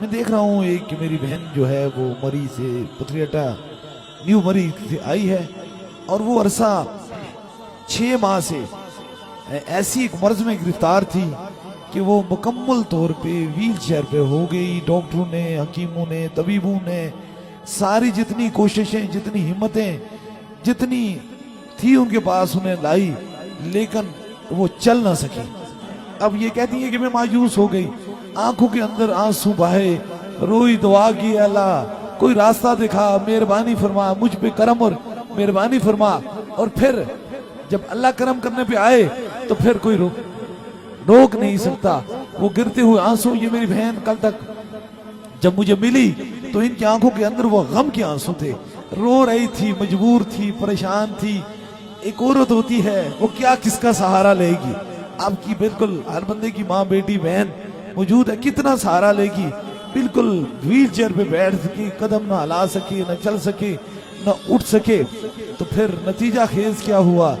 میں دیکھ رہا ہوں ایک کہ میری بہن جو ہے وہ مری سے پتریٹا نیو مری سے آئی ہے، اور وہ عرصہ 6 ماہ سے ایسی ایک مرض میں گرفتار تھی کہ وہ مکمل طور پہ ویل چیئر پہ ہو گئی۔ ڈاکٹروں نے، حکیموں نے، طبیبوں نے ساری جتنی کوششیں، جتنی ہمتیں جتنی تھی ان کے پاس انہیں لائی، لیکن وہ چل نہ سکی۔ اب یہ کہتی ہے کہ میں مایوس ہو گئی، آنکھوں کے اندر آنسو بہے، روئی، دعا کی، اللہ کوئی راستہ دکھا، مہربانی فرما، مجھ پہ کرم اور مہربانی فرما۔ اور پھر جب اللہ کرم کرنے پہ آئے تو پھر کوئی روک نہیں سکتا، وہ گرتے ہوئے آنسو۔ یہ میری بہن کل تک جب مجھے ملی تو ان کی آنکھوں کے اندر وہ غم کے آنسو تھے، رو رہی تھی، مجبور تھی، پریشان تھی۔ ایک عورت ہوتی ہے وہ کیا کس کا سہارا لے گی؟ آپ کی بالکل ہر بندے کی ماں، بیٹی، بہن موجود ہے، کتنا سہارا لے گی؟ بالکل ویل چیئر پہ بیٹھ سکی، قدم نہ ہلا سکے، نہ چل سکے، نہ اٹھ سکے۔ تو پھر نتیجہ خیز کیا ہوا؟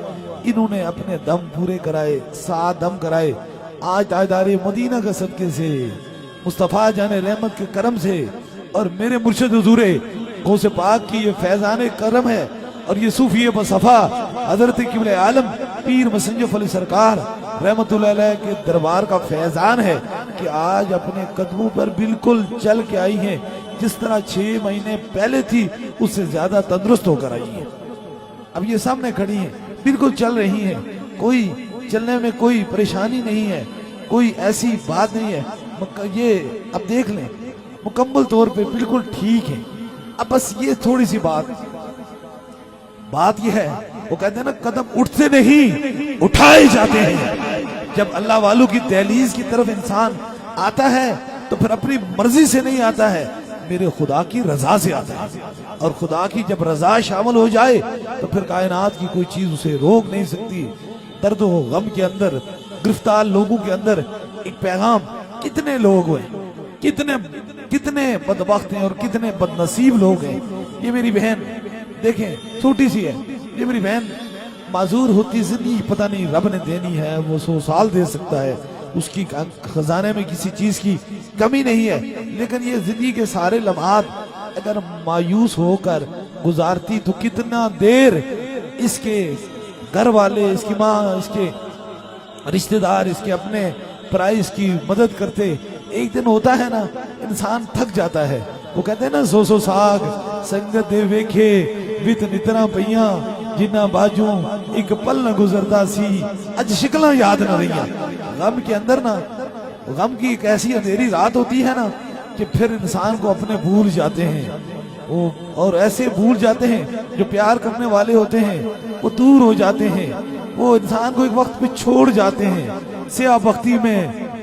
انہوں نے اپنے دم پورے کرائے، 7 دم کرائے۔ آج تاجدار مدینہ کے صدقے سے، مصطفیٰ جان رحمت کے کرم سے، اور میرے مرشد حضور غوث پاک کی یہ فیضان کرم ہے، اور یہ صوفی بصفا حضرت قبلہ عالم پیر مسنجف علی سرکار رحمت اللہ علیہ کے دربار کا فیضان ہے کہ آج اپنے قدموں پر بالکل چل کے آئی ہیں، جس طرح 6 مہینے پہلے تھی اس سے زیادہ تندرست ہو کر آئی ہیں۔ اب یہ سامنے کھڑی ہیں، بالکل چل رہی ہیں، کوئی چلنے میں کوئی پریشانی نہیں ہے، کوئی ایسی بات نہیں ہے۔ یہ اب دیکھ لیں مکمل طور پہ بالکل ٹھیک ہے۔ اب بس یہ تھوڑی سی بات یہ ہے، وہ کہتے ہیں نا قدم اٹھتے نہیں اٹھائے جاتے ہیں۔ جب اللہ والوں کی دہلیز کی طرف انسان آتا ہے تو پھر اپنی مرضی سے نہیں آتا ہے، میرے خدا کی رضا سے آتا ہے، اور خدا کی جب رضا شامل ہو جائے تو پھر کائنات کی کوئی چیز اسے روک نہیں سکتی۔ درد و غم کے اندر گرفتار لوگوں کے اندر ایک پیغام، کتنے لوگ ہوئے، کتنے بدبخت ہیں اور کتنے بدنصیب لوگ ہیں۔ یہ میری بہن دیکھیں چھوٹی سی ہے، یہ میری بہن معذور ہوتی، زندگی پتہ نہیں رب نے دینی ہے، وہ 100 سال دے سکتا ہے، اس کی خزانے میں کسی چیز کی کمی نہیں ہے، لیکن یہ زندگی کے سارے لمحات اگر مایوس ہو کر گزارتی تو کتنا دیر اس کے گھر والے، اس کی ماں، اس کے رشتہ دار، اس کے اپنے پرائے اس کی مدد کرتے۔ ایک دن ہوتا ہے نا انسان تھک جاتا ہے، وہ کہتے ہیں نا 100 ساگ سنگت دے ویکھے ویت نتنا پیاں جنہ باجوں ایک پل نہ گزرتا سی اج شکلاں یاد نہ رہیاں۔ غم کے اندر نا، غم کی ایک ایسی اندھیری رات ہوتی ہے نا کہ پھر انسان کو اپنے بھول جاتے ہیں، اور ایسے بھول جاتے ہیں جو پیار کرنے والے ہوتے ہیں وہ دور ہو جاتے ہیں، وہ انسان کو ایک وقت پہ چھوڑ جاتے ہیں۔ سیاہ بختی میں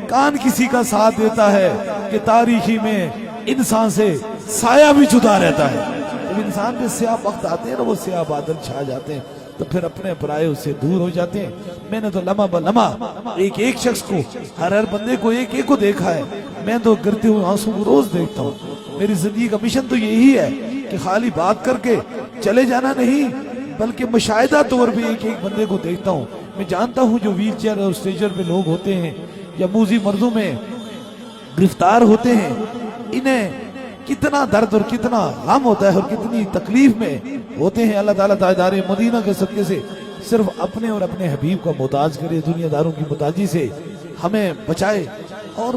کان کسی کا ساتھ دیتا ہے کہ تاریخی میں انسان سے سایہ بھی جدا رہتا ہے۔ جب انسان پہ سیاہ وقت آتے ہیں نا، وہ سیاہ بادل چھا جاتے ہیں تو پھر اپنے پرائے اس سے دور ہو جاتے ہیں۔ میں نے تو لمحہ بلمحہ ایک شخص کو، ہر بندے کو ایک کو دیکھا ہے، میں تو گرتے ہوئے آنسوں کو روز دیکھتا ہوں۔ میری زندگی کا مشن تو یہی ہے کہ خالی بات کر کے چلے جانا نہیں، بلکہ مشاہدہ طور پہ ایک بندے کو دیکھتا ہوں۔ میں جانتا ہوں جو ویل چیئر اور اسٹریچر پہ لوگ ہوتے ہیں یا موذی مرضوں میں گرفتار ہوتے ہیں، انہیں کتنا درد اور کتنا غم ہوتا ہے اور کتنی تکلیف میں ہوتے ہیں۔ اللہ تعالیٰ تاجدار مدینہ کے صدقے سے صرف اپنے اور اپنے حبیب کا محتاج کرے، دنیا داروں کی محتاجی سے ہمیں بچائے۔ اور